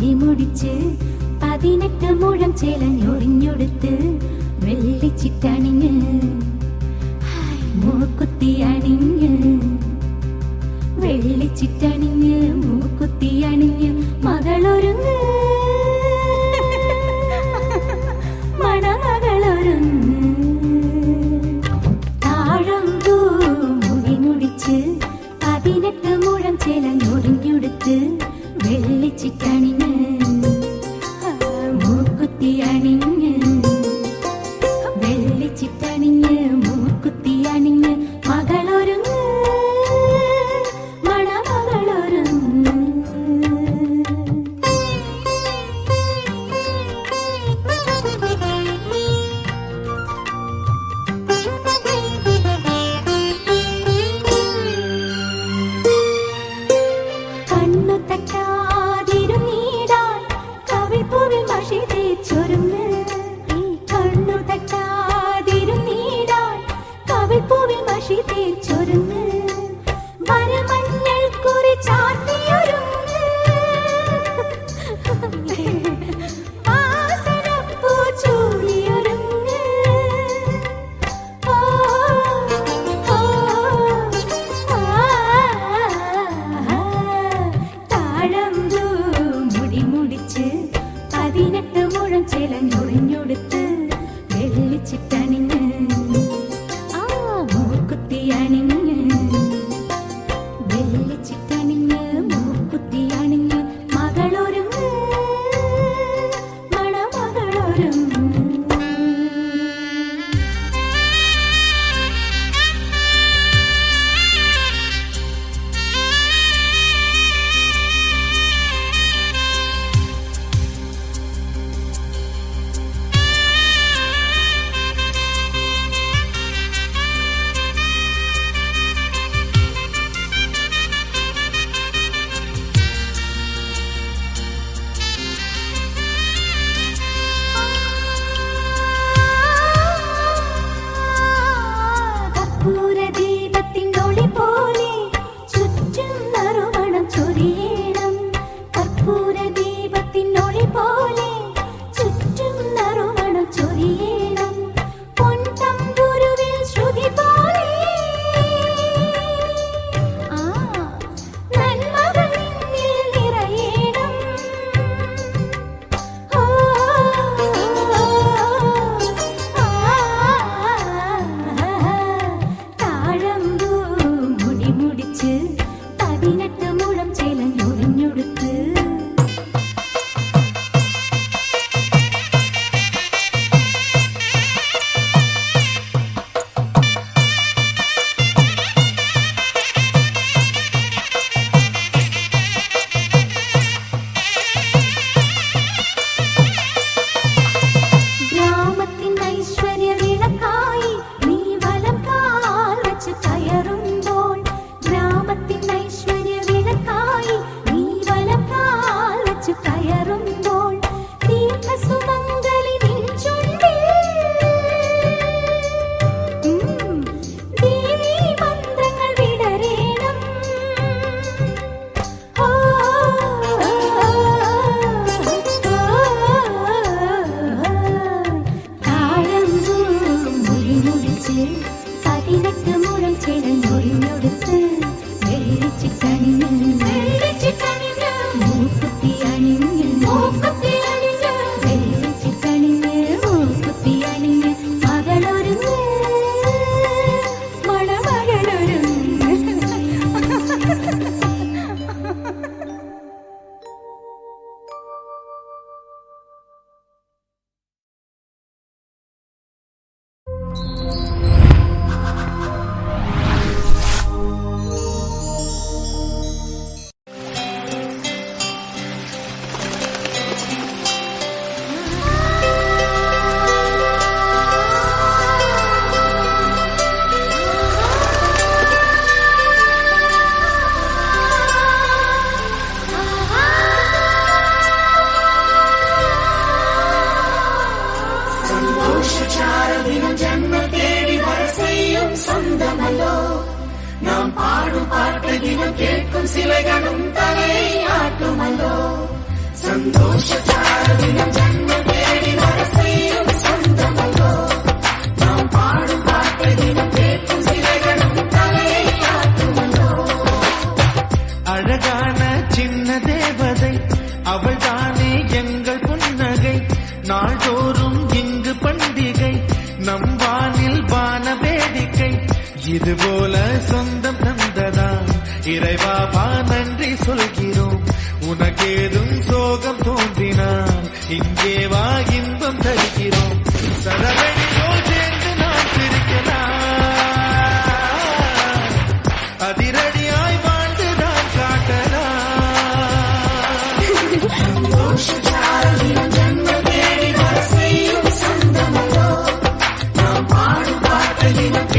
മുടി മുടിച്ച് 18 മുഴം ചേലഞ്ഞൊറിഞ്ഞൊടുത്ത് വെള്ളിച്ചിട്ടണിഞ്ഞ് മൂക്കുത്തി അണിഞ്ഞ് വെള്ളിച്ചിട്ടണിഞ്ഞ് മൂക്കുത്തി അണിഞ്ഞ് മകളൊരുങ്ങ് മണമകളൊരുങ്ങ് താഴമ്പൂ മുടി മുടിച്ച് 18 മുഴം ചേലഞ്ഞൊറിഞ്ഞൊടുത്ത് വെള്ളിച്ചിട്ടണിഞ്ഞ് മൂക്കുത്തി അണിഞ്ഞ് വെള്ളിച്ചിട്ടണിഞ്ഞ് മൂക്കുത്തി അണിഞ്ഞ് മകളൊരുങ്ങ് മണമകളൊരുങ്ങ് കണ്ണു തട്ടാതിരുന്നീടാൻ കവിൾപ്പൂവിൽ മഷി തേച്ചൊരുങ്ങ് കണ്ണു തട്ടാതിരുന്നീടാൻ കവിൾപ്പൂവിൽ മഷി തേച്ചൊരുങ്ങ് വരമഞ്ഞൾ കുറി ചാർത്തിയൊരുങ്ങ് വാസനപ്പൂ ചൂടിയൊരുങ്ങ് താഴമ്പൂ മുടി മുടിച്ച് 18 മുഴം ചേലഞ്ഞൊറിഞ്ഞൊടുത്ത് വെള്ളിച്ചിട്ടണിഞ്ഞ് മൂക്കുത്തി അണിഞ്ഞ് വെള്ളിച്ചിട്ടണിഞ്ഞ് മൂക്കുത്തി അണിഞ്ഞ് മകളൊരുങ്ങ് മണമകളൊരുങ്ങ് കർപ്പൂരദീപത്തിനൊളി പോലെ ചുറ്റും നറുമണം ചൊരിയണം കർപ്പൂരദീപത്തിനൊളി പോലെ ചുറ്റും നറുമണം ചൊരിയണം പൊൻതമ്പുരുവിൽ ശ്രുതി പോലെ നന്മകൾ നിന്നിൽ നിറയണം താഴമ്പൂ മുടി മുടിച്ച് 18 മുഴം ചേലഞ്ഞൊറിഞ്ഞൊടുത്ത് ഗ്രാമത്തിൻ ഐശ്വര്യ വിളക്കായി നീ വലം കാൽ വെച്ച് കയറുമ്പോൾ ഗ്രാമത്തിൻ ഐശ്വര്യ വിളക്കായി നീ വലം കാൽ വെച്ച് കയറുമ്പോൾ ദീർഘസുമംഗലി നിൻ ചുണ്ടിൽ ദേവീ മന്ത്രങ്ങൾ വിടരേണം താഴമ്പൂ മുടി മുടിച്ച് 18 മുഴം ചേലഞ്ഞൊറിഞ്ഞൊടുത്ത് വെള്ളിച്ചിട്ടണിഞ്ഞ് മൂക്കുത്തി അണിഞ്ഞ് വെള്ളിച്ചിട്ടണിഞ്ഞ് മൂക്കുത്തി അണിഞ്ഞ് മകളൊരുങ്ങ് മണമകളൊരുങ്ങ് ദിനം ജന്മ തേടി വരസയും സ്വന്തമല്ലോ നാം പാടും പാട്ട് ദിനം കേൾക്കും സിലകളും തലയാട്ടുമല്ലോ சந்தோஷ சாரதினம் ஜன்மம் தேடி வர செய்யும் சொந்தமல்லோ நாம் பாடும் பாட்டை தினம் கேட்கும் சிலைகளும் தலையை காட்டுமல்லோ அழகான சின்ன தேவதை அவள் தானே எங்கள் புன்னகை நாள்தோறும் இங்கு பண்டிகை நம் வானில் வான வேடிக்கை இதுபோல சொந்தம் தந்ததா இறைவா நன்றி சொல்கிறோம் உனக்கேதும் சோகம் தோன்றினால் இங்கே வா இன்பம் தருகிறோம் சரவணியோ சேர்ந்து நாம் பிரிக்கலாம் அதிரடியாய் வாழ்ந்துதான் காட்டலாம் சந்தோஷ சாரதினம் ஜன்மம் தேடி வர செய்யும் சொந்தமல்லோ நாம் பாடும் பாட்டை தினம்